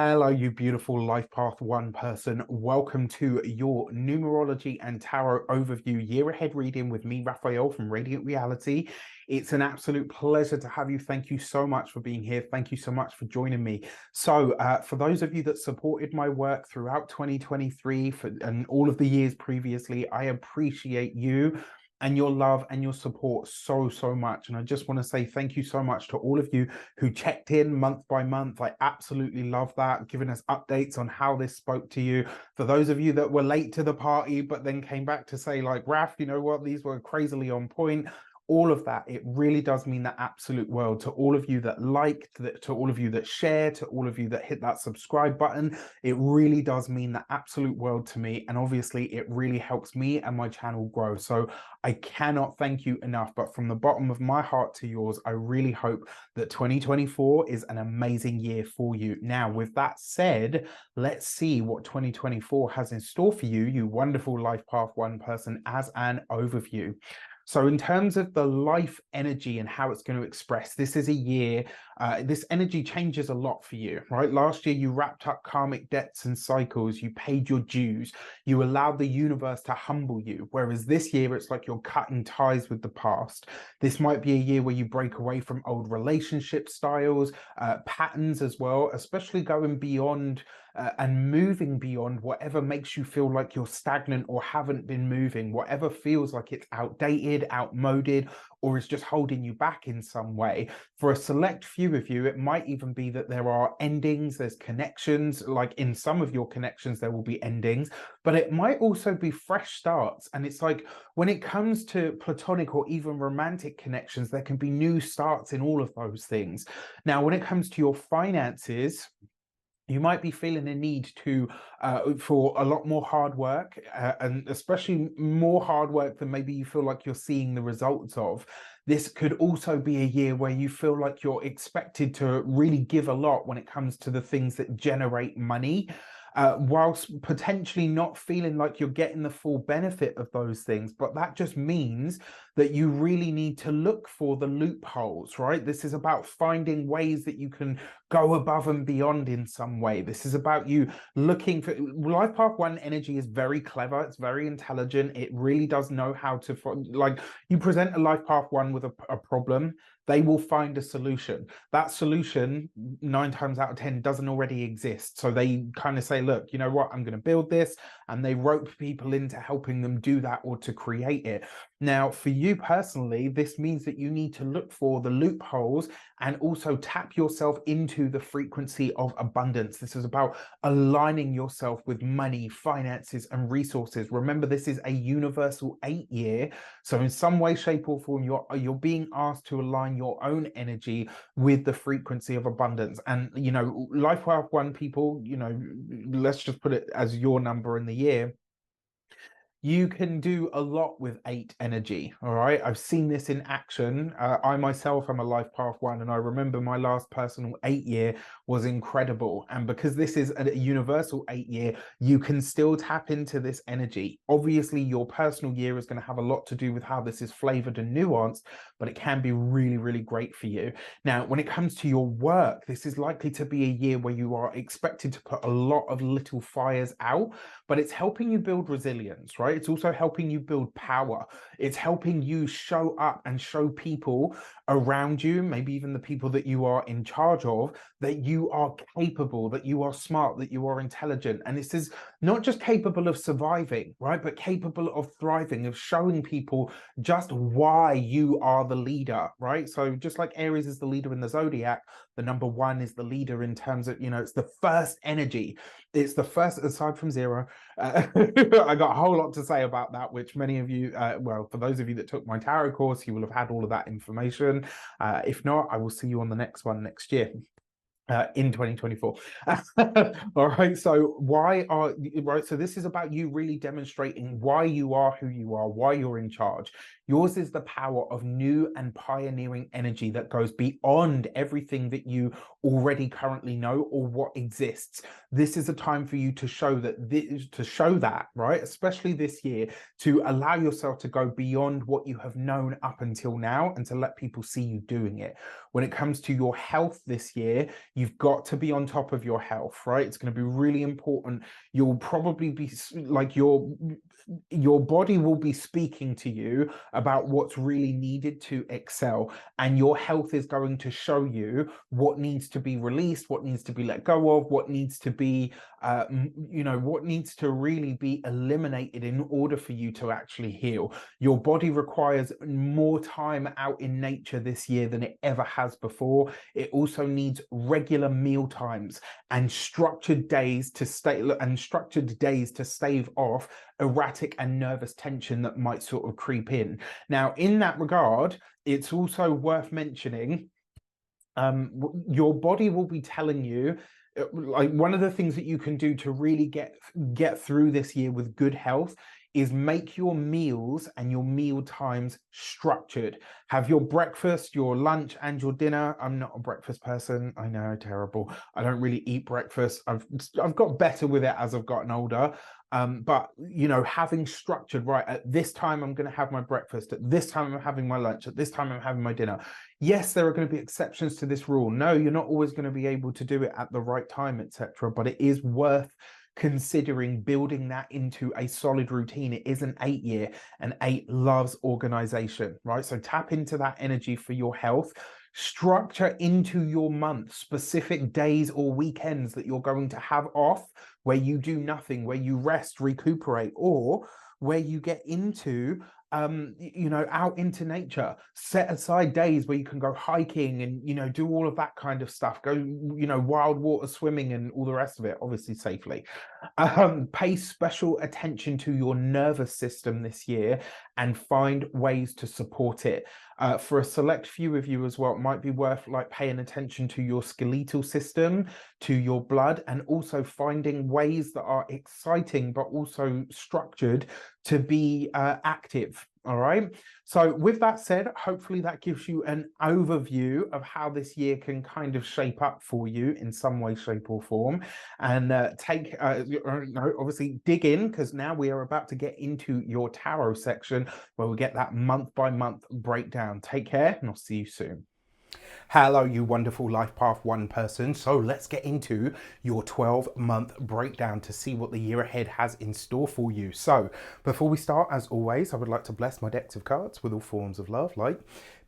Hello, you beautiful Life Path 1 person. Welcome to your Numerology and Tarot overview year ahead reading with me, Raphael from Radiant Reality. It's an absolute pleasure to have you. Thank you so much for being here. Thank you so much for joining me. So for those of you that supported my work throughout 2023 and all of the years previously, I appreciate you and your love and your support so much. And I just want to say thank you so much to all of you who checked in month by month. I absolutely love that, giving us updates on how this spoke to you. For those of you that were late to the party but then came back to say, like, Raf, you know what, these were crazily on point, all of that, it really does mean the absolute world to all of you that liked, to all of you that share, to all of you that hit that subscribe button. It really does mean the absolute world to me, and obviously it really helps me and my channel grow. So I cannot thank you enough, but from the bottom of my heart to yours, I really hope that 2024 is an amazing year for you. Now, with that said, let's see what 2024 has in store for you, you wonderful Life Path 1 person, as an overview. So in terms of the life energy and how it's going to express, this is a year, this energy changes a lot for you, right? Last year, you wrapped up karmic debts and cycles, you paid your dues, you allowed the universe to humble you. Whereas this year, it's like you're cutting ties with the past. This might be a year where you break away from old relationship styles, patterns as well, especially going beyond and moving beyond whatever makes you feel like you're stagnant or haven't been moving, whatever feels like it's outdated, outmoded, or is just holding you back in some way. For a select few of you, it might even be that there are endings, there's connections, like in some of your connections, there will be endings, but it might also be fresh starts. And it's like when it comes to platonic or even romantic connections, there can be new starts in all of those things. Now, when it comes to your finances, you might be feeling a need to for a lot more hard work, and especially more hard work than maybe you feel like you're seeing the results of. This could also be a year where you feel like you're expected to really give a lot when it comes to the things that generate money, whilst potentially not feeling like you're getting the full benefit of those things. But that just means that you really need to look for the loopholes, right? This is about finding ways that you can go above and beyond in some way. This is about you looking for Life Path 1 energy is very clever. It's very intelligent. It really does know how to, like, you present a Life Path 1 with a problem, they will find a solution. That solution, 9 times out of 10, doesn't already exist. So they kind of say, look, you know what, I'm going to build this. And they rope people into helping them do that or to create it. Now, for you personally, this means that you need to look for the loopholes and also tap yourself into the frequency of abundance. This is about aligning yourself with money, finances, and resources. Remember, this is a universal 8 year. So in some way, shape, or form, you're being asked to align your own energy with the frequency of abundance. And, you know, Life Path 1 people, you know, let's just put it as your number in the year. You can do a lot with 8 energy. All right, I've seen this in action. I myself am a Life Path 1, and I remember my last personal 8 year was incredible. And because this is a universal 8 year, you can still tap into this energy. Obviously, your personal year is going to have a lot to do with how this is flavored and nuanced, but it can be really great for you. Now, when it comes to your work, this is likely to be a year where you are expected to put a lot of little fires out, but it's helping you build resilience, right? It's also helping you build power. It's helping you show up and show people around you, maybe even the people that you are in charge of, that you are capable, that you are smart, that you are intelligent. And this is not just capable of surviving, right? But capable of thriving, of showing people just why you are the leader, right? So just like Aries is the leader in the zodiac, the number 1 is the leader in terms of, you know, it's the first energy. It's the first, aside from zero. I got a whole lot to say about that, which many of you, well, for those of you that took my tarot course, you will have had all of that information. If not, I will see you on the next one next year. In 2024. All right, so so this is about you really demonstrating why you are who you are, why you're in charge. Yours is the power of new and pioneering energy that goes beyond everything that you already currently know or what exists. This is a time for you to show that, right? Especially this year, to allow yourself to go beyond what you have known up until now and to let people see you doing it. When it comes to your health this year, you've got to be on top of your health, right? It's going to be really important. You'll probably be like your body will be speaking to you about what's really needed to excel, and your health is going to show you what needs to be released, what needs to be let go of, what needs to be what needs to really be eliminated in order for you to actually heal. Your body requires more time out in nature this year than it ever has before. It also needs regular meal times and structured days to stave off erratic and nervous tension that might sort of creep in. Now, in that regard, it's also worth mentioning your body will be telling you, like, one of the things that you can do to really get through this year with good health is make your meals and your meal times structured. Have your breakfast, your lunch, and your dinner. I'm not a breakfast person. I know, terrible. I don't really eat breakfast. I've got better with it as I've gotten older. But having structured, right, at this time I'm going to have my breakfast, at this time I'm having my lunch, at this time I'm having my dinner. Yes, there are going to be exceptions to this rule. No, you're not always going to be able to do it at the right time, etc. But it is worth considering building that into a solid routine. It is an 8-year, and 8 loves organization, right? So tap into that energy for your health. Structure into your month specific days or weekends that you're going to have off, where you do nothing, where you rest, recuperate, or where you get into out into nature. Set aside days where you can go hiking and do all of that kind of stuff. Go wild water swimming and all the rest of it, obviously safely. Pay special attention to your nervous system this year and find ways to support it. For a select few of you as well, it might be worth paying attention to your skeletal system, to your blood, and also finding ways that are exciting but also structured to be active. All right. So with that said, hopefully that gives you an overview of how this year can kind of shape up for you in some way, shape, or form. And obviously dig in, because now we are about to get into your tarot section where we get that month by month breakdown. Take care, and I'll see you soon. Hello, you wonderful Life Path 1 person. So let's get into your 12-month breakdown to see what the year ahead has in store for you. So before we start, as always, I would like to bless my decks of cards with all forms of love, like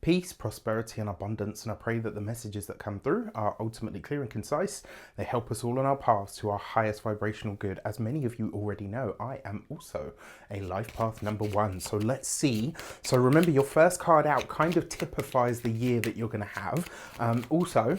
peace, prosperity, and abundance. And I pray that the messages that come through are ultimately clear and concise. They help us all on our paths to our highest vibrational good. As many of you already know, I am also a Life Path number 1. So let's see. So remember, your first card out kind of typifies the year that you're going to have. Also,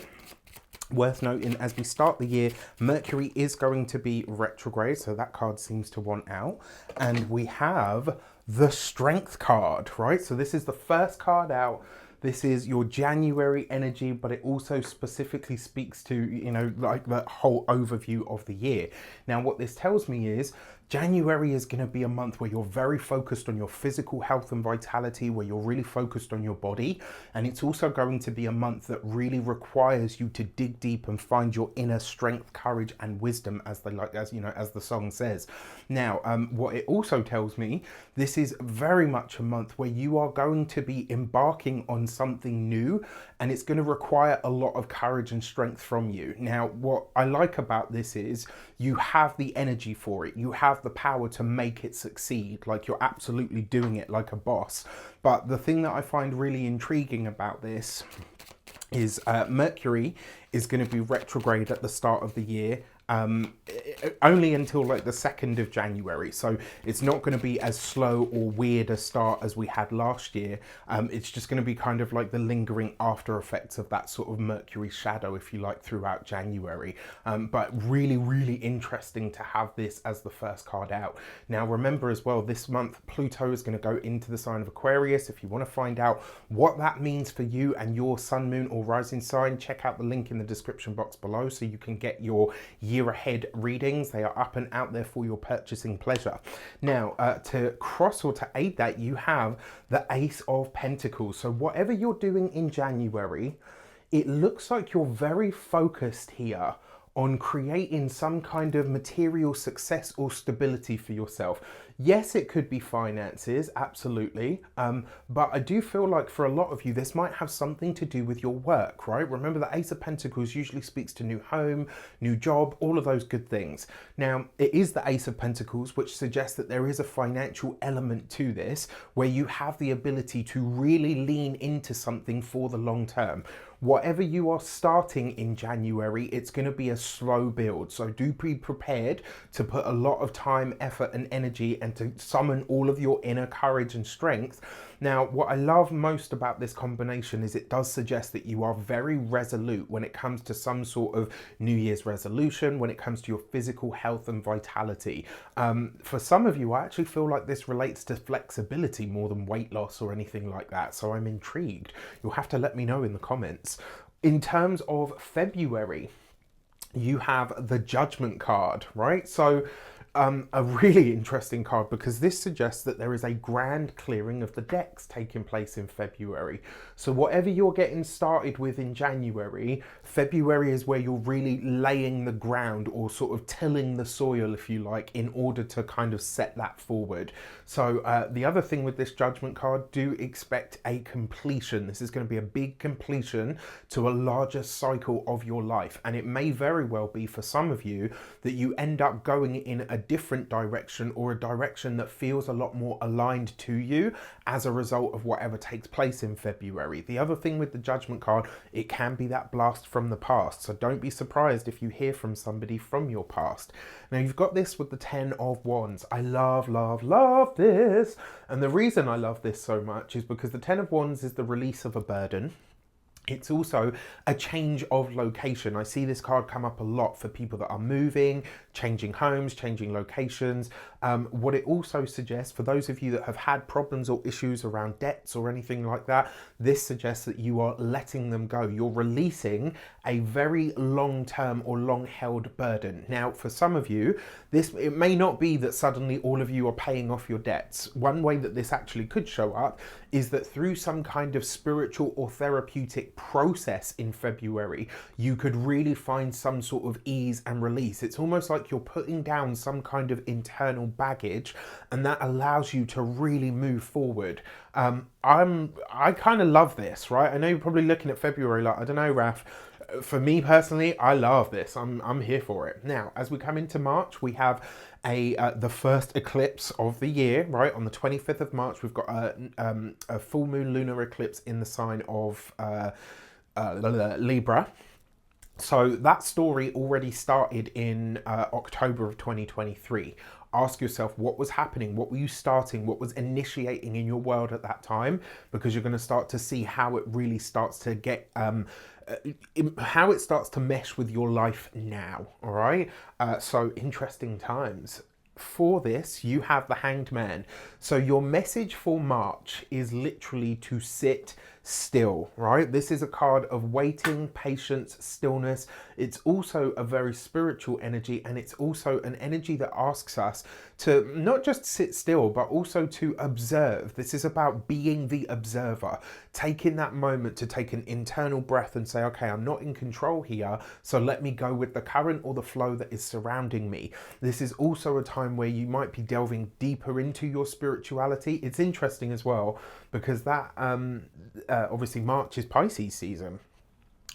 worth noting, as we start the year, Mercury is going to be retrograde, so that card seems to want out. And we have the Strength card, right? So this is the first card out. This is your January energy, but it also specifically speaks to, like the whole overview of the year. Now, what this tells me is January is going to be a month where you're very focused on your physical health and vitality, where you're really focused on your body. And it's also going to be a month that really requires you to dig deep and find your inner strength, courage, and wisdom, as the song says. Now, what it also tells me, this is very much a month where you are going to be embarking on something new, and it's going to require a lot of courage and strength from you. Now, what I like about this is you have the energy for it. You have the power to make it succeed. Like, you're absolutely doing it like a boss. But the thing that I find really intriguing about this is Mercury is going to be retrograde at the start of the year. Only until like the 2nd of January. So it's not going to be as slow or weird a start as we had last year. It's just going to be kind of like the lingering after effects of that sort of Mercury shadow, if you like, throughout January. But really, really interesting to have this as the first card out. Now, remember as well, this month, Pluto is going to go into the sign of Aquarius. If you want to find out what that means for you and your sun, moon, or rising sign, check out the link in the description box below so you can get your year ahead readings. They are up and out there for your purchasing pleasure. Now, to cross or to aid that, you have the Ace of Pentacles. So whatever you're doing in January, it looks like you're very focused here on creating some kind of material success or stability for yourself. Yes, it could be finances, absolutely. But I do feel like for a lot of you, this might have something to do with your work, right? Remember, the Ace of Pentacles usually speaks to new home, new job, all of those good things. Now, it is the Ace of Pentacles, which suggests that there is a financial element to this, where you have the ability to really lean into something for the long term. Whatever you are starting in January, it's going to be a slow build. So do be prepared to put a lot of time, effort, and energy and to summon all of your inner courage and strength. Now, what I love most about this combination is it does suggest that you are very resolute when it comes to some sort of New Year's resolution, when it comes to your physical health and vitality. For some of you, I actually feel like this relates to flexibility more than weight loss or anything like that. So I'm intrigued. You'll have to let me know in the comments. In terms of February, you have the Judgment card, right? So a really interesting card, because this suggests that there is a grand clearing of the decks taking place in February. So whatever you're getting started with in January, February is where you're really laying the ground, or sort of tilling the soil, if you like, in order to kind of set that forward. So the other thing with this Judgment card, do expect a completion. This is going to be a big completion to a larger cycle of your life. And it may very well be for some of you that you end up going in a different direction, or a direction that feels a lot more aligned to you as a result of whatever takes place in February. The other thing with the Judgment card, it can be that blast from the past. So don't be surprised if you hear from somebody from your past. Now, you've got this with the 10 of Wands. I love, love, love this. And the reason I love this so much is because the 10 of Wands is the release of a burden. It's also a change of location. I see this card come up a lot for people that are moving, changing homes, changing locations. What it also suggests, for those of you that have had problems or issues around debts or anything like that, this suggests that you are letting them go. You're releasing a very long-term or long-held burden. Now, for some of you, it may not be that suddenly all of you are paying off your debts. One way that this actually could show up is that through some kind of spiritual or therapeutic process in February, you could really find some sort of ease and release. It's almost like you're putting down some kind of internal baggage, and that allows you to really move forward. I kind of love this, right? I know you're probably looking at February like, I don't know, Raf. For me personally, I love this. I'm here for it. Now, as we come into March, we have the first eclipse of the year, right? On the 25th of March, we've got a full moon lunar eclipse in the sign of Libra. So that story already started in October of 2023. Ask yourself, what was happening? What were you starting? What was initiating in your world at that time? Because you're going to start to see how it really starts to get, how it starts to mesh with your life now. All right. So interesting times. For this, you have the Hanged Man. So your message for March is literally to sit still, right? This is a card of waiting, patience, stillness. It's also a very spiritual energy, and it's also an energy that asks us to not just sit still, but also to observe. This is about being the observer, taking that moment to take an internal breath and say, okay, I'm not in control here, so let me go with the current or the flow that is surrounding me. This is also a time where you might be delving deeper into your spirituality. It's interesting as well, because that obviously March is Pisces season.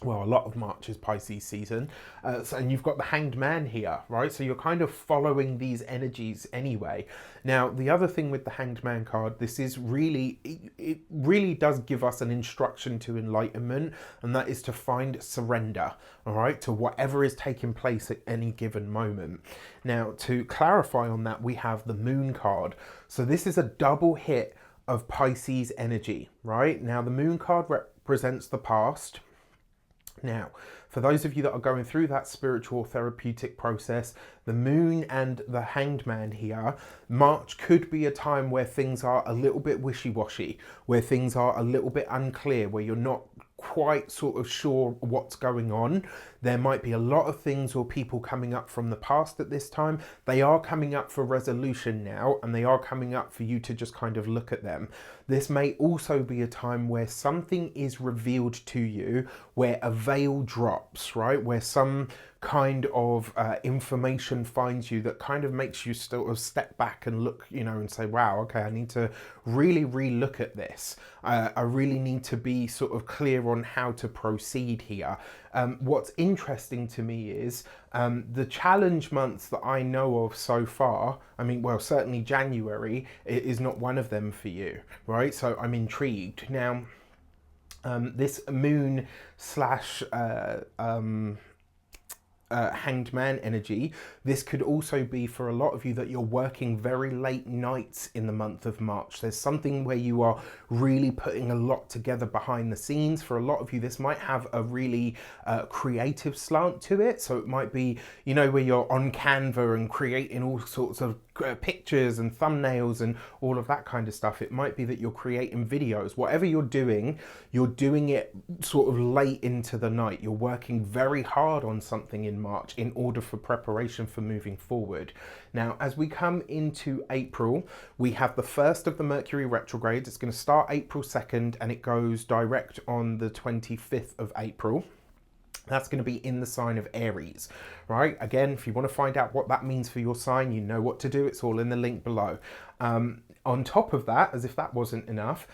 Well, a lot of March is Pisces season, and you've got the Hanged Man here, right? So you're kind of following these energies anyway. Now, the other thing with the Hanged Man card, this is really, it really does give us an instruction to enlightenment, and that is to find surrender, all right, to whatever is taking place at any given moment. Now, to clarify on that, we have the Moon card. So this is a double hit of Pisces energy, right? Now, the Moon card represents the past. Now, for those of you that are going through that spiritual therapeutic process, the Moon and the Hanged Man here, March could be a time where things are a little bit wishy-washy, where things are a little bit unclear, where you're not quite sort of sure what's going on. There might be a lot of things or people coming up from the past at this time. They are coming up for resolution now, and they are coming up for you to just kind of look at them. This may also be a time where something is revealed to you, where a veil drops, right? Where some kind of information finds you that kind of makes you sort of step back and look, you know, and say, wow, okay, I need to really re-look at this. I really need to be sort of clear on how to proceed here. What's interesting to me is the challenge months that I know of so far, I mean, well, certainly January is not one of them for you, right? So I'm intrigued. Now, this moon slash hanged man energy, this could also be for a lot of you that you're working very late nights in the month of March. There's something where you are really putting a lot together behind the scenes. For a lot of you, this might have a really creative slant to it. So it might be, you know, where you're on Canva and creating all sorts of pictures and thumbnails and all of that kind of stuff. It might be that you're creating videos. Whatever you're doing it sort of late into the night. You're working very hard on something in March in order for preparation for moving forward. Now, as we come into April, we have the first of the Mercury retrograde. It's going to start April 2nd and it goes direct on the 25th of April. That's going to be in the sign of Aries, right? Again, if you want to find out what that means for your sign, you know what to do. It's all in the link below. On top of that, as if that wasn't enough,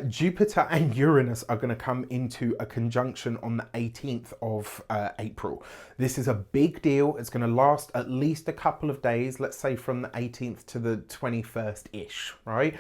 Jupiter and Uranus are going to come into a conjunction on the 18th of April. This is a big deal. It's going to last at least a couple of days, let's say from the 18th to the 21st-ish, right?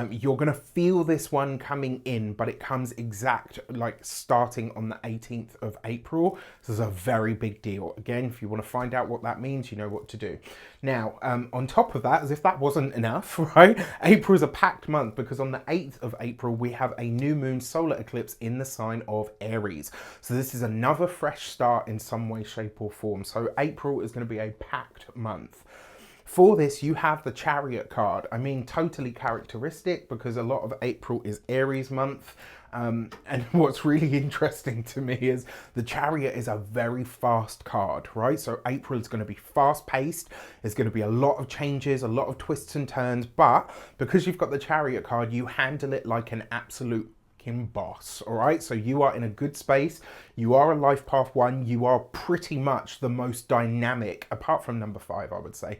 You're going to feel this one coming in, but it comes exact, like starting on the 18th of April. This is a very big deal. Again, if you want to find out what that means, you know what to do. Now, on top of that, as if that wasn't enough, right? April is a packed month because on the 8th of April, we have a new moon solar eclipse in the sign of Aries. So this is another fresh start in some way, shape or form. So April is going to be a packed month. For this, you have the Chariot card. I mean, totally characteristic because a lot of April is Aries month. And what's really interesting to me is the Chariot is a very fast card, right? So April is going to be fast paced. There's going to be a lot of changes, a lot of twists and turns, but because you've got the Chariot card, you handle it like an absolute boss. All right, so you are in a good space. You are a life path 1. You are pretty much the most dynamic, apart from number 5, I would say.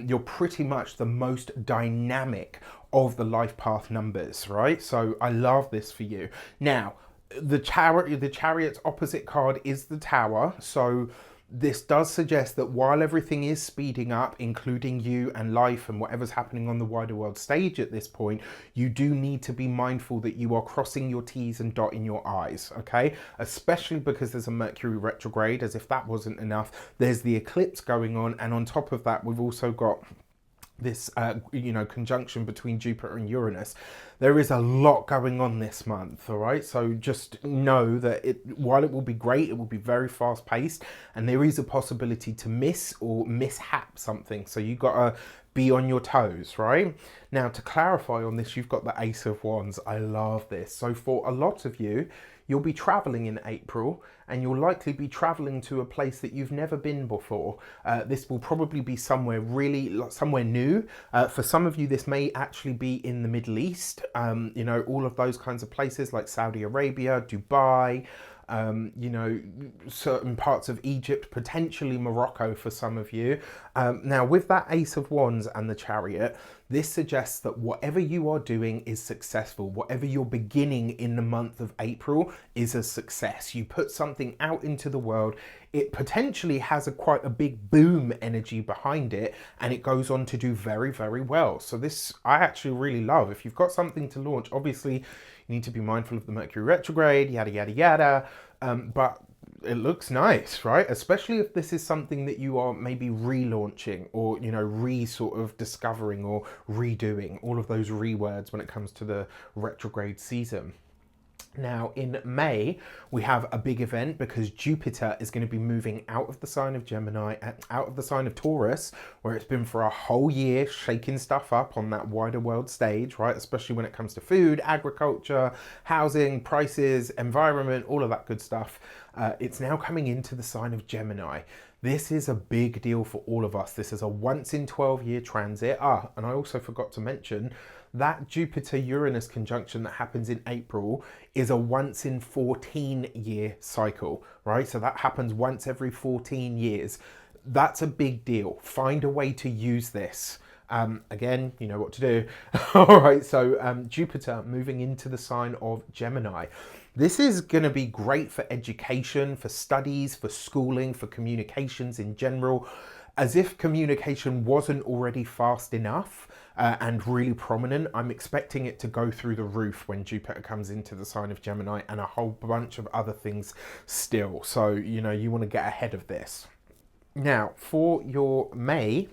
You're pretty much the most dynamic of the life path numbers, right? So I love this for you. Now, the Chariot's opposite card is the Tower. So this does suggest that while everything is speeding up, including you and life and whatever's happening on the wider world stage at this point, you do need to be mindful that you are crossing your T's and dotting your I's, okay? Especially because there's a Mercury retrograde, as if that wasn't enough. There's the eclipse going on, and on top of that, we've also got this conjunction between Jupiter and Uranus. There is a lot going on this month, all right? So just know that while it will be great, it will be very fast paced, and there is a possibility to miss or mishap something. So you got to be on your toes, right? Now, to clarify on this, you've got the Ace of Wands. I love this. So for a lot of you, you'll be traveling in April, and you'll likely be traveling to a place that you've never been before. This will probably be somewhere new. For some of you, this may actually be in the Middle East, all of those kinds of places like Saudi Arabia, Dubai, certain parts of Egypt, potentially Morocco for some of you. Now, with that Ace of Wands and the Chariot, this suggests that whatever you are doing is successful. Whatever you're beginning in the month of April is a success. You put something out into the world, it potentially has quite a big boom energy behind it, and it goes on to do very, very well. So this I actually really love. If you've got something to launch, obviously you need to be mindful of the Mercury retrograde, yada, yada, yada. But it looks nice, right? Especially if this is something that you are maybe relaunching or, sort of discovering or redoing, all of those words when it comes to the retrograde season. Now in May, we have a big event because Jupiter is going to be moving out of the sign of Gemini, out of the sign of Taurus, where it's been for a whole year shaking stuff up on that wider world stage, right? Especially when it comes to food, agriculture, housing, prices, environment, all of that good stuff. It's now coming into the sign of Gemini. This is a big deal for all of us. This is a once in 12-year transit. And I also forgot to mention that Jupiter-Uranus conjunction that happens in April is a once in 14-year cycle, right? So that happens once every 14 years. That's a big deal. Find a way to use this. Again, you know what to do. All right, so Jupiter moving into the sign of Gemini. This is going to be great for education, for studies, for schooling, for communications in general. As if communication wasn't already fast enough and really prominent, I'm expecting it to go through the roof when Jupiter comes into the sign of Gemini, and a whole bunch of other things still. So, you know, you want to get ahead of this. Now, for your May,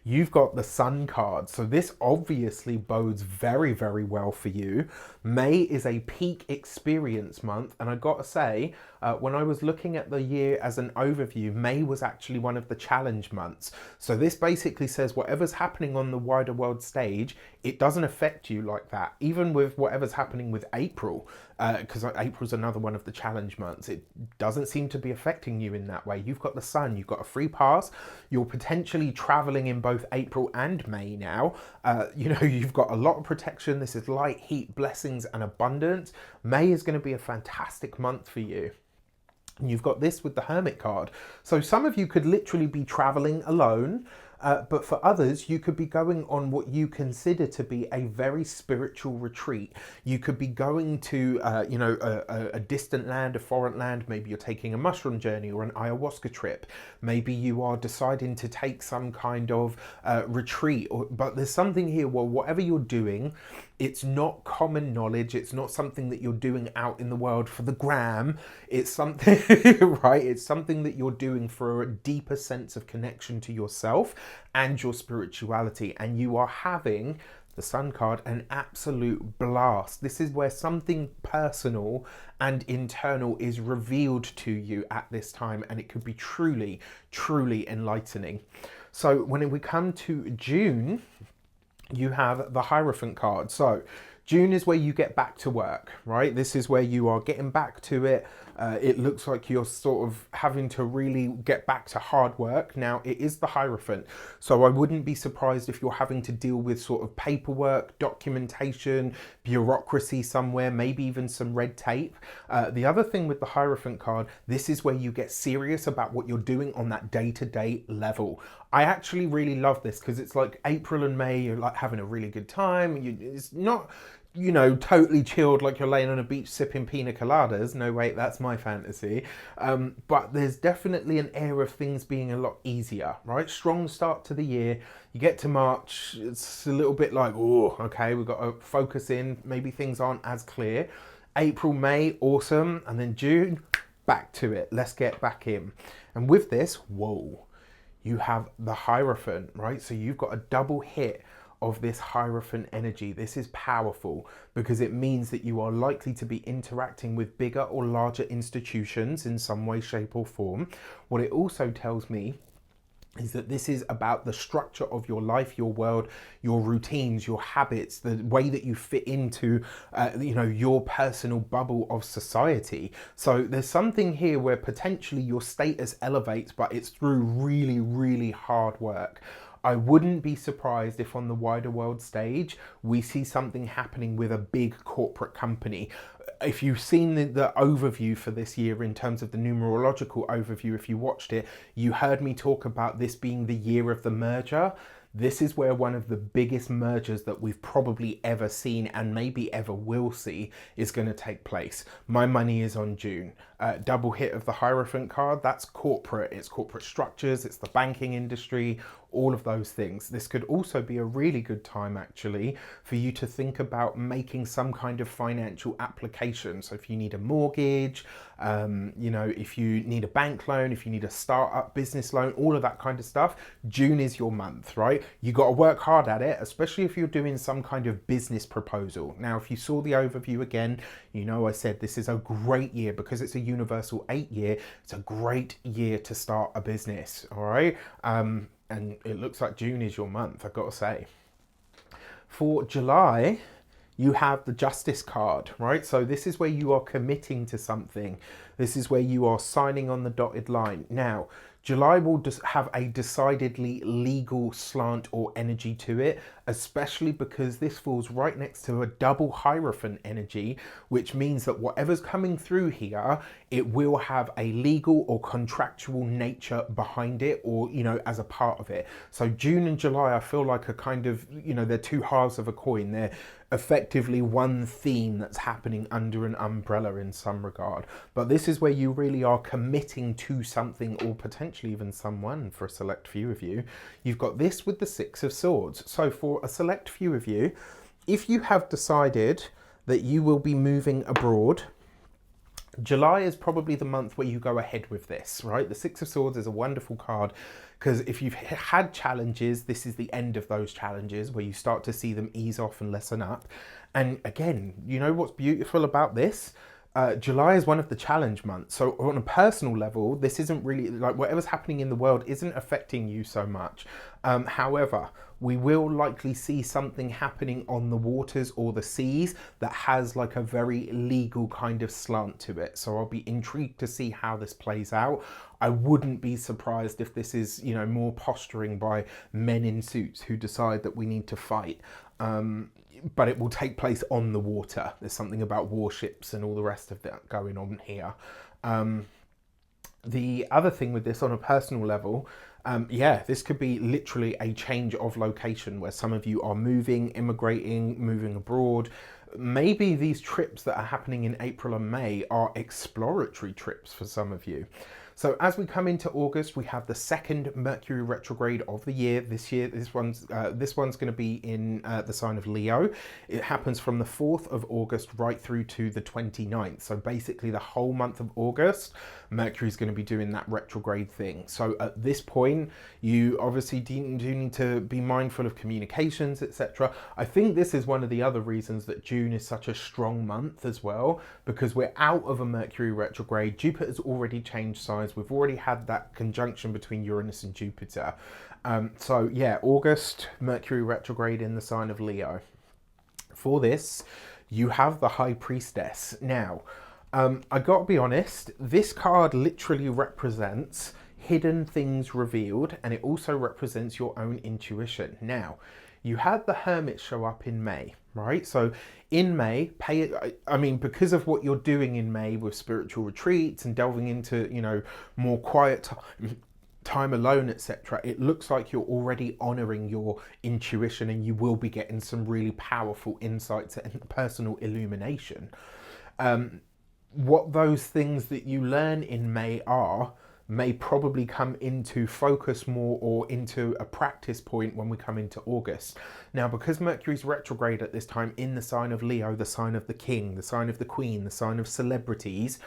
you've got the Sun card. So this obviously bodes very, very well for you. May is a peak experience month. And I got to say, when I was looking at the year as an overview, May was actually one of the challenge months. So this basically says whatever's happening on the wider world stage, it doesn't affect you like that. Even with whatever's happening with April, because April's another one of the challenge months, it doesn't seem to be affecting you in that way. You've got the Sun, you've got a free pass, you're potentially traveling in both April and May now. You know, you've got a lot of protection. This is light, heat, blessings, and abundance. May is going to be a fantastic month for you. And you've got this with the Hermit card. So some of you could literally be traveling alone. But for others, you could be going on what you consider to be a very spiritual retreat. You could be going to, you know, a distant land, a foreign land. Maybe you're taking a mushroom journey or an ayahuasca trip. Maybe you are deciding to take some kind of retreat. But there's something here where whatever you're doing, it's not common knowledge. It's not something that you're doing out in the world for the gram. It's something, right? It's something that you're doing for a deeper sense of connection to yourself and your spirituality. And you are having, the Sun card, an absolute blast. This is where something personal and internal is revealed to you at this time. And it could be truly, truly enlightening. So when we come to June, you have the Hierophant card. So June is where you get back to work, right? This is where you are getting back to it. It looks like you're sort of having to really get back to hard work. Now, it is the Hierophant, so I wouldn't be surprised if you're having to deal with sort of paperwork, documentation, bureaucracy somewhere, maybe even some red tape. The other thing with the Hierophant card, this is where you get serious about what you're doing on that day-to-day level. I actually really love this because it's like April and May, you're like having a really good time. It's not, you know, totally chilled like you're laying on a beach sipping pina coladas. No, wait, that's my fantasy. But there's definitely an air of things being a lot easier, right? Strong start to the year. You get to March, it's a little bit like, oh, okay, we've got to focus in. Maybe things aren't as clear. April, May, awesome. And then June, back to it. Let's get back in. And with this, whoa, you have the Hierophant, right? So you've got a double hit of this Hierophant energy. This is powerful because it means that you are likely to be interacting with bigger or larger institutions in some way, shape, or form. What it also tells me is that this is about the structure of your life, your world, your routines, your habits, the way that you fit into, you know, your personal bubble of society. So there's something here where potentially your status elevates, but it's through really, really hard work. I wouldn't be surprised if on the wider world stage, we see something happening with a big corporate company. If you've seen the overview for this year in terms of the numerological overview, if you watched it, you heard me talk about this being the year of the merger. This is where one of the biggest mergers that we've probably ever seen and maybe ever will see is going to take place. My money is on June. Double hit of the Hierophant card, that's corporate. It's corporate structures, it's the banking industry, all of those things. This could also be a really good time actually for you to think about making some kind of financial application. So if you need a mortgage, you know, if you need a bank loan, if you need a startup business loan, all of that kind of stuff, June is your month, right? You got to work hard at it, especially if you're doing some kind of business proposal. Now, if you saw the overview again, you know I said this is a great year because it's a universal 8 year. It's a great year to start a business, all right? And it looks like June is your month, I've got to say. For July, you have the Justice card, right? So this is where you are committing to something. This is where you are signing on the dotted line. Now, July will just have a decidedly legal slant or energy to it, especially because this falls right next to a double Hierophant energy, which means that whatever's coming through here, it will have a legal or contractual nature behind it, or, you know, as a part of it. So June and July, I feel like a kind of, you know, they're two halves of a coin. They're effectively one theme that's happening under an umbrella in some regard. But this is where you really are committing to something, or potentially even someone for a select few of you. You've got this with the Six of Swords. So for a select few of you, if you have decided that you will be moving abroad, July is probably the month where you go ahead with this, right? The Six of Swords is a wonderful card because if you've had challenges, this is the end of those challenges where you start to see them ease off and lessen up. And again, you know what's beautiful about this? July is one of the challenge months. So on a personal level, this isn't really like whatever's happening in the world isn't affecting you so much. However, we will likely see something happening on the waters or the seas that has like a very legal kind of slant to it. So I'll be intrigued to see how this plays out. I wouldn't be surprised if this is, you know, more posturing by men in suits who decide that we need to fight. But it will take place on the water. There's something about warships and all the rest of that going on here. The other thing with this on a personal level, yeah, this could be literally a change of location where some of you are moving, immigrating, moving abroad. Maybe these trips that are happening in April and May are exploratory trips for some of you. So as we come into August, we have the second Mercury retrograde of the year. This one's going to be in the sign of Leo. It happens from the 4th of August right through to the 29th. So basically the whole month of August, Mercury's going to be doing that retrograde thing. So at this point, you obviously do need to be mindful of communications, etc. I think this is one of the other reasons that June is such a strong month as well, because we're out of a Mercury retrograde. Jupiter's already changed signs. We've already had that conjunction between Uranus and Jupiter. So yeah, August, Mercury retrograde in the sign of Leo. For this, you have the High Priestess. Now, I gotta be honest, this card literally represents hidden things revealed, and it also represents your own intuition. Now, you had the Hermit show up in May, right? So in May, because of what you're doing in May with spiritual retreats and delving into, you know, more quiet time alone, etc., it looks like you're already honoring your intuition, and you will be getting some really powerful insights and personal illumination. What those things that you learn in May may probably come into focus more, or into a practice point when we come into August. Now, because Mercury's retrograde at this time in the sign of Leo, the sign of the king, the sign of the queen, the sign of celebrities,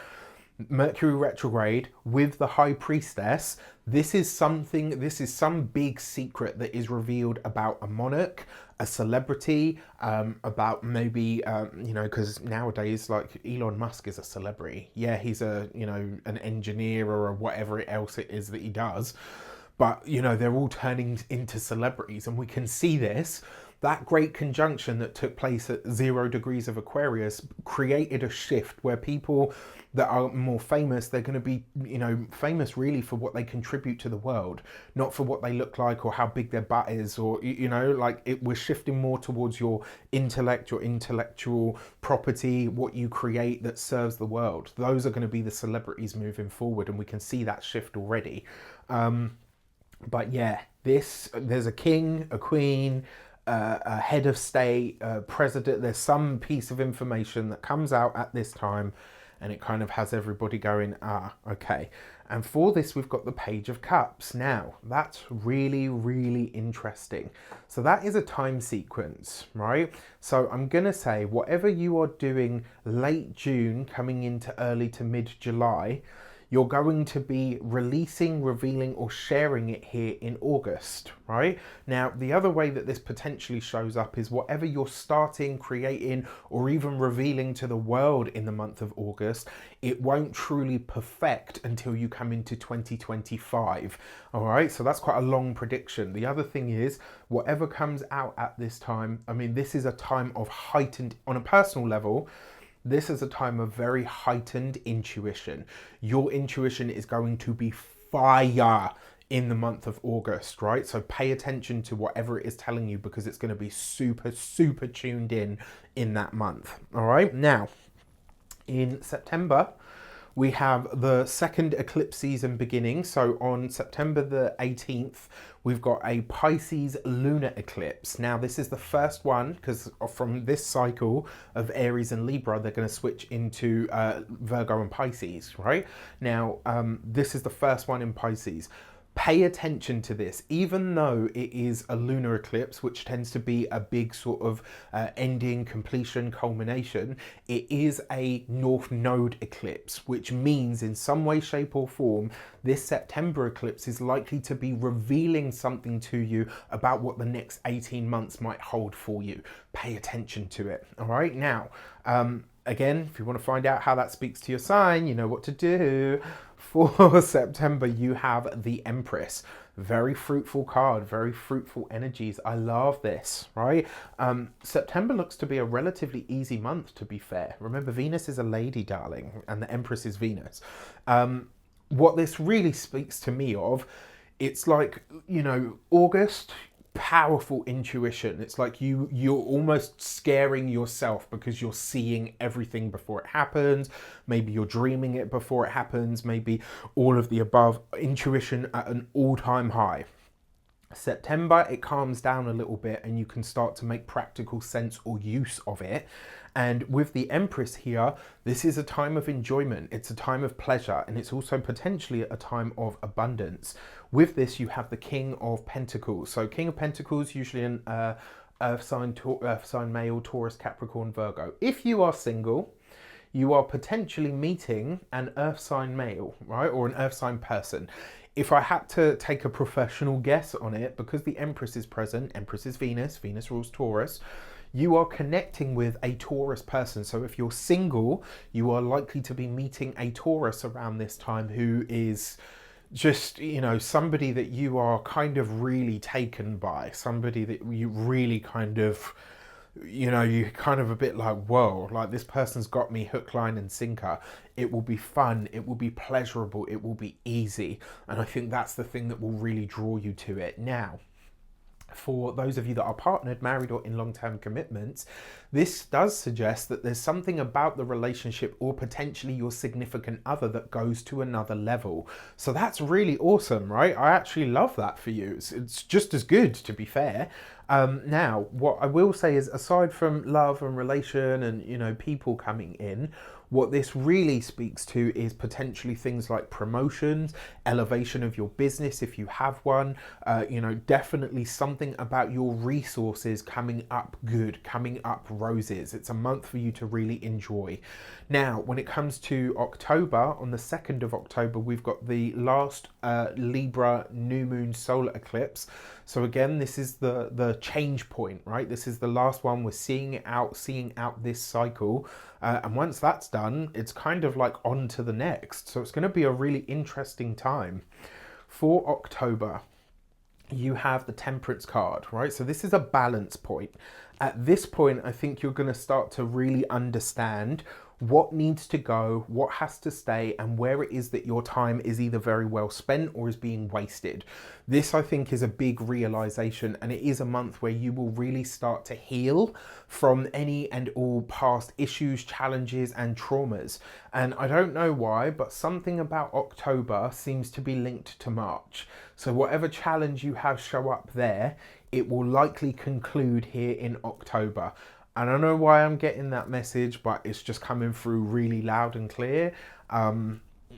Mercury retrograde with the High Priestess, this is some big secret that is revealed about a monarch, a celebrity, about maybe, you know, because nowadays, like, Elon Musk is a celebrity. Yeah, he's an engineer or whatever else it is that he does. But, you know, they're all turning into celebrities, and we can see this. That great conjunction that took place at 0 degrees of Aquarius created a shift where people that are more famous, they're going to be, you know, famous really for what they contribute to the world, not for what they look like or how big their butt is, or, you know, like, we're shifting more towards your intellect, your intellectual property, what you create that serves the world. Those are going to be the celebrities moving forward, and we can see that shift already. But yeah, there's a king, a queen, a head of state, president. There's some piece of information that comes out at this time, and it kind of has everybody going, ah, okay. And for this, we've got the Page of Cups. Now, that's really, really interesting. So that is a time sequence, right? So I'm going to say whatever you are doing late June coming into early to mid-July, you're going to be releasing, revealing, or sharing it here in August, right? Now, the other way that this potentially shows up is whatever you're starting, creating, or even revealing to the world in the month of August, it won't truly perfect until you come into 2025, all right? So that's quite a long prediction. The other thing is, whatever comes out at this time, I mean, this is a time of heightened, on a personal level, this is a time of very heightened intuition. Your intuition is going to be fire in the month of August, right? So pay attention to whatever it is telling you, because it's going to be super, super tuned in that month. All right. Now, in September, we have the second eclipse season beginning. So on September the 18th, we've got a Pisces lunar eclipse. Now, this is the first one, because from this cycle of Aries and Libra, they're going to switch into Virgo and Pisces, right? Now, this is the first one in Pisces. Pay attention to this, even though it is a lunar eclipse, which tends to be a big sort of ending, completion, culmination. It is a North Node eclipse, which means in some way, shape or form, this September eclipse is likely to be revealing something to you about what the next 18 months might hold for you. Pay attention to it. All right. Now, again, if you want to find out how that speaks to your sign, you know what to do. For September, you have the Empress. Very fruitful card, very fruitful energies. I love this, right? September looks to be a relatively easy month, to be fair. Remember, Venus is a lady, darling, and the Empress is Venus. What this really speaks to me of, it's like, you know, August, powerful intuition. It's like you're almost scaring yourself because you're seeing everything before it happens. Maybe you're dreaming it before it happens. Maybe all of the above. Intuition at an all-time high. September, it calms down a little bit and you can start to make practical sense or use of it. And with the Empress here, this is a time of enjoyment. It's a time of pleasure, and it's also potentially a time of abundance. With this, you have the King of Pentacles. So King of Pentacles, usually an earth sign male, Taurus, Capricorn, Virgo. If you are single, you are potentially meeting an earth sign male, right? Or an earth sign person. If I had to take a professional guess on it, because the Empress is present, Empress is Venus, Venus rules Taurus, you are connecting with a Taurus person. So if you're single, you are likely to be meeting a Taurus around this time who is just, you know, somebody that you are kind of really taken by, somebody that you really kind of, you know, you kind of a bit like, whoa, like this person's got me hook, line and sinker. It will be fun, it will be pleasurable, it will be easy. And I think that's the thing that will really draw you to it. Now, for those of you that are partnered, married, or in long-term commitments, this does suggest that there's something about the relationship or potentially your significant other that goes to another level. So that's really awesome, right? I actually love that for you. It's just as good, to be fair. Now, what I will say is, aside from love and relation and, you know, people coming in, what this really speaks to is potentially things like promotions, elevation of your business if you have one, you know, definitely something about your resources coming up good, coming up roses. It's a month for you to really enjoy. Now, when it comes to October, on the 2nd of October, we've got the last Libra new moon solar eclipse. So again, this is the change point, right? This is the last one. We're seeing out this cycle. And once that's done, it's kind of like on to the next. So it's going to be a really interesting time. For October, you have the Temperance card, right? So this is a balance point. At this point, I think you're going to start to really understand what needs to go, what has to stay, and where it is that your time is either very well spent or is being wasted. This, I think, is a big realization, and it is a month where you will really start to heal from any and all past issues, challenges, and traumas. And I don't know why, but something about October seems to be linked to March. So whatever challenge you have show up there, it will likely conclude here in October. I don't know why I'm getting that message, but it's just coming through really loud and clear.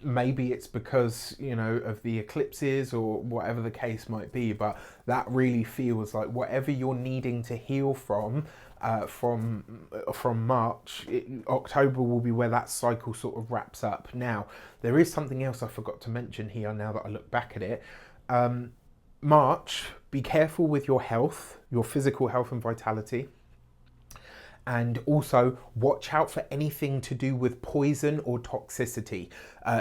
Maybe it's because, you know, of the eclipses or whatever the case might be, but that really feels like whatever you're needing to heal from March, October will be where that cycle sort of wraps up. Now, there is something else I forgot to mention here now that I look back at it. March, be careful with your health, your physical health and vitality. And also watch out for anything to do with poison or toxicity.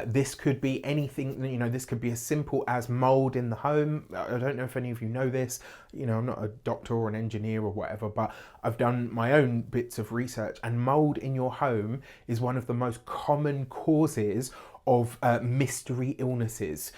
This could be anything, you know, this could be as simple as mold in the home. I don't know if any of you know this, you know, I'm not a doctor or an engineer or whatever, but I've done my own bits of research, and mold in your home is one of the most common causes of mystery illnesses.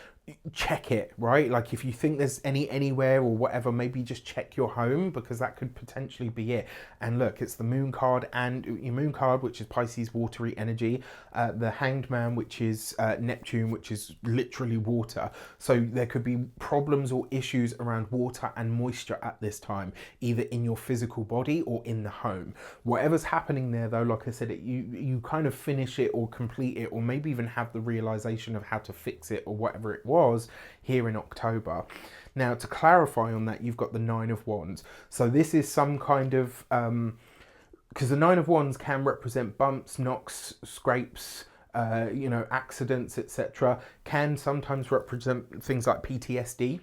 Check it, right? Like if you think there's anywhere or whatever, maybe just check your home, because that could potentially be it. And look, it's the moon card, and your moon card, which is Pisces, watery energy, the hanged man, which is Neptune, which is literally water. So there could be problems or issues around water and moisture at this time, either in your physical body or in the home. Whatever's happening there though, like I said, you kind of finish it or complete it, or maybe even have the realization of how to fix it or whatever it was here in October. Now, to clarify on that, you've got the Nine of Wands. So this is some kind of, because the Nine of Wands can represent bumps, knocks, scrapes, you know, accidents, etc. Can sometimes represent things like PTSD.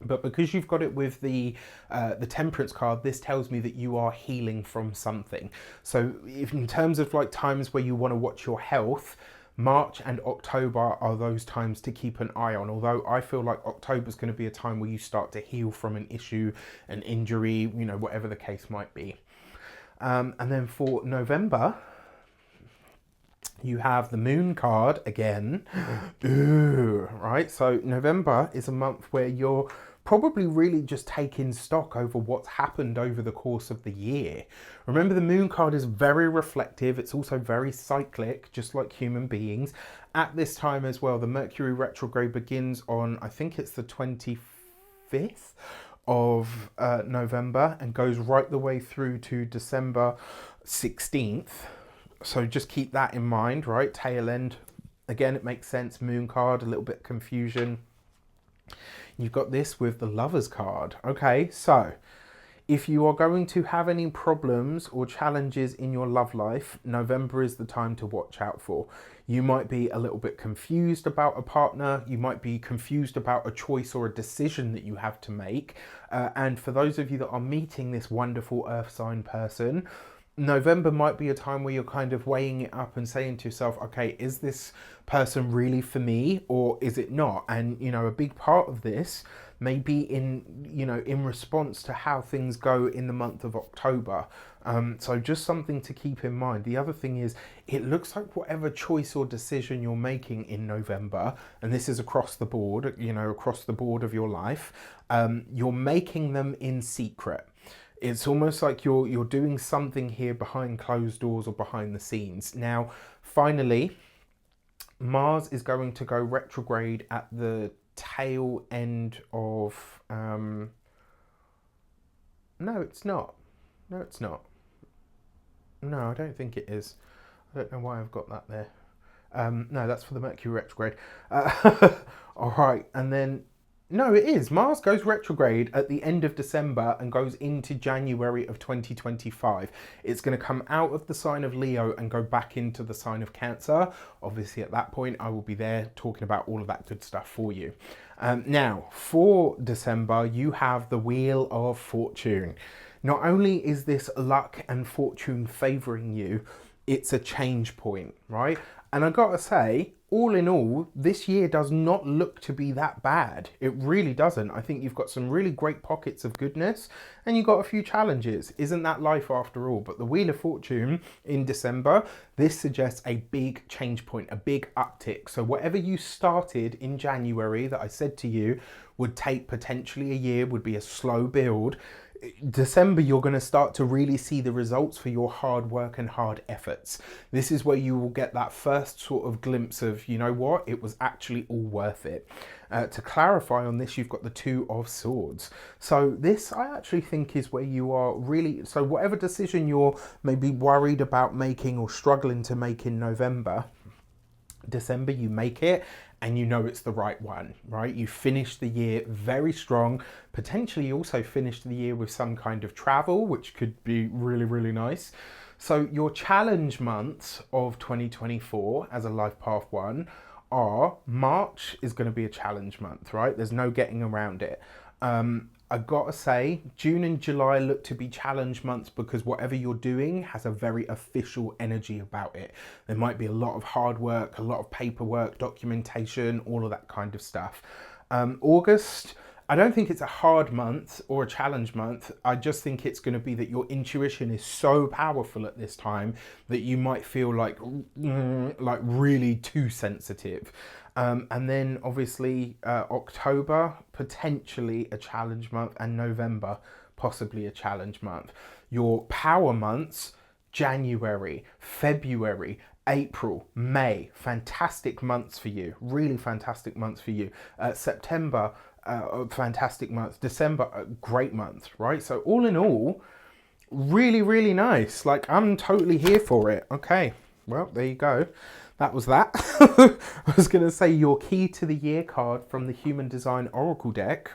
But because you've got it with the Temperance card, this tells me that you are healing from something. So if in terms of like times where you want to watch your health, March and October are those times to keep an eye on, although I feel like October is going to be a time where you start to heal from an issue, an injury, you know, whatever the case might be. And then for November, you have the moon card again. Ooh, right? So November is a month where you're probably really just taking stock over what's happened over the course of the year. Remember, the moon card is very reflective. It's also very cyclic, just like human beings. At this time as well, the Mercury retrograde begins on, I think it's the 25th of November, and goes right the way through to December 16th. So just keep that in mind, right? Tail end. Again, it makes sense. Moon card, a little bit of confusion. You've got this with the Lovers card. Okay, so if you are going to have any problems or challenges in your love life, November is the time to watch out for. You might be a little bit confused about a partner. You might be confused about a choice or a decision that you have to make. And for those of you that are meeting this wonderful earth sign person, November might be a time where you're kind of weighing it up and saying to yourself, okay, is this person really for me or is it not? And, you know, a big part of this may be in, you know, in response to how things go in the month of October. So just something to keep in mind. The other thing is, it looks like whatever choice or decision you're making in November, and this is across the board, you know, across the board of your life, you're making them in secret. It's almost like you're doing something here behind closed doors or behind the scenes. Now, finally, Mars is going to go retrograde at the tail end of... No, it's not. No, it's not. No, I don't think it is. I don't know why I've got that there. No, that's for the Mercury retrograde. All right, and then... No, it is. Mars goes retrograde at the end of December and goes into January of 2025. It's going to come out of the sign of Leo and go back into the sign of Cancer. Obviously, at that point, I will be there talking about all of that good stuff for you. Now, for December, you have the Wheel of Fortune. Not only is this luck and fortune favouring you, it's a change point, right? And I gotta say, all in all, this year does not look to be that bad. It really doesn't. I think you've got some really great pockets of goodness and you've got a few challenges. Isn't that life after all? But the Wheel of Fortune in December, this suggests a big change point, a big uptick. So whatever you started in January that I said to you would take potentially a year, would be a slow build, December, you're going to start to really see the results for your hard work and hard efforts. This is where you will get that first sort of glimpse of, you know what, it was actually all worth it. To clarify on this, you've got the Two of Swords. So this, I actually think, is where you are really, so whatever decision you're maybe worried about making or struggling to make in November, December, you make it and you know it's the right one, right? You finish the year very strong. Potentially you also finish the year with some kind of travel, which could be really, really nice. So your challenge months of 2024 as a life path one are March is going to be a challenge month, right? There's no getting around it. I gotta say, June and July look to be challenge months because whatever you're doing has a very official energy about it. There might be a lot of hard work, a lot of paperwork, documentation, all of that kind of stuff. August, I don't think it's a hard month or a challenge month. I just think it's going to be that your intuition is so powerful at this time that you might feel like really too sensitive. And then obviously October, potentially a challenge month, and November, possibly a challenge month. Your power months, January, February, April, May, fantastic months for you, really fantastic months for you. September, fantastic month. December, a great month, right? So all in all, really, really nice. Like, I'm totally here for it. Okay, well, there you go. That was that. I was going to say your key to the year card from the Human Design Oracle deck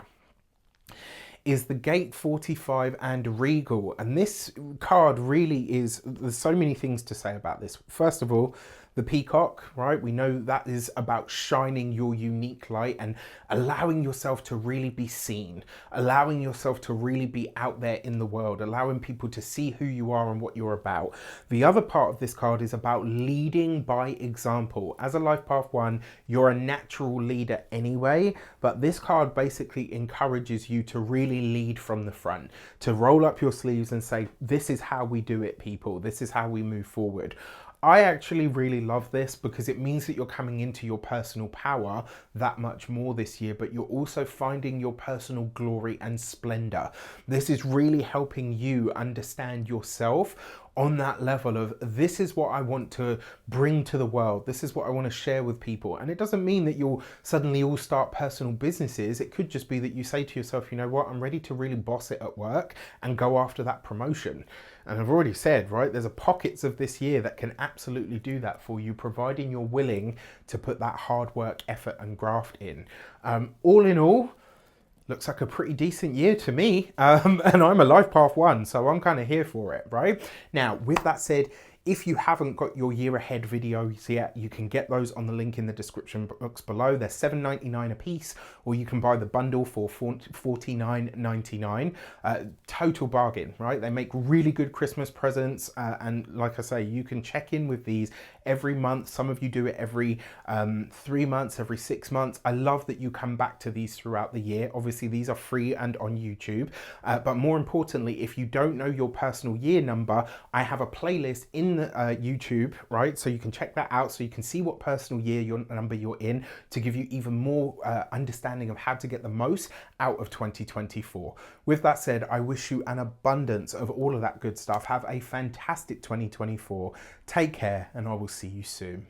is the Gate 45 and Regal. And this card really is, there's so many things to say about this. First of all, the peacock, right? We know that is about shining your unique light and allowing yourself to really be seen, allowing yourself to really be out there in the world, allowing people to see who you are and what you're about. The other part of this card is about leading by example. As a life path one, you're a natural leader anyway, but this card basically encourages you to really lead from the front, to roll up your sleeves and say, this is how we do it, people. This is how we move forward. I actually really love this because it means that you're coming into your personal power that much more this year, but you're also finding your personal glory and splendor. This is really helping you understand yourself on that level of, this is what I want to bring to the world. This is what I want to share with people. And it doesn't mean that you'll suddenly all start personal businesses. It could just be that you say to yourself, you know what, I'm ready to really boss it at work and go after that promotion. And I've already said, right, there's a pockets of this year that can absolutely do that for you, providing you're willing to put that hard work, effort and graft in. All in all, looks like a pretty decent year to me. And I'm a life path one, so I'm kind of here for it, right? Now, with that said, if you haven't got your year ahead videos yet, you can get those on the link in the description box below. They're $7.99 a piece, or you can buy the bundle for $49.99. Total bargain, right? They make really good Christmas presents. And like I say, you can check in with these every month. Some of you do it every 3 months, every 6 months. I love that you come back to these throughout the year. Obviously, these are free and on YouTube. But more importantly, if you don't know your personal year number, I have a playlist in YouTube, right? So you can check that out so you can see what personal year number you're in to give you even more understanding of how to get the most out of 2024. With that said, I wish you an abundance of all of that good stuff. Have a fantastic 2024. Take care, and I will see you soon.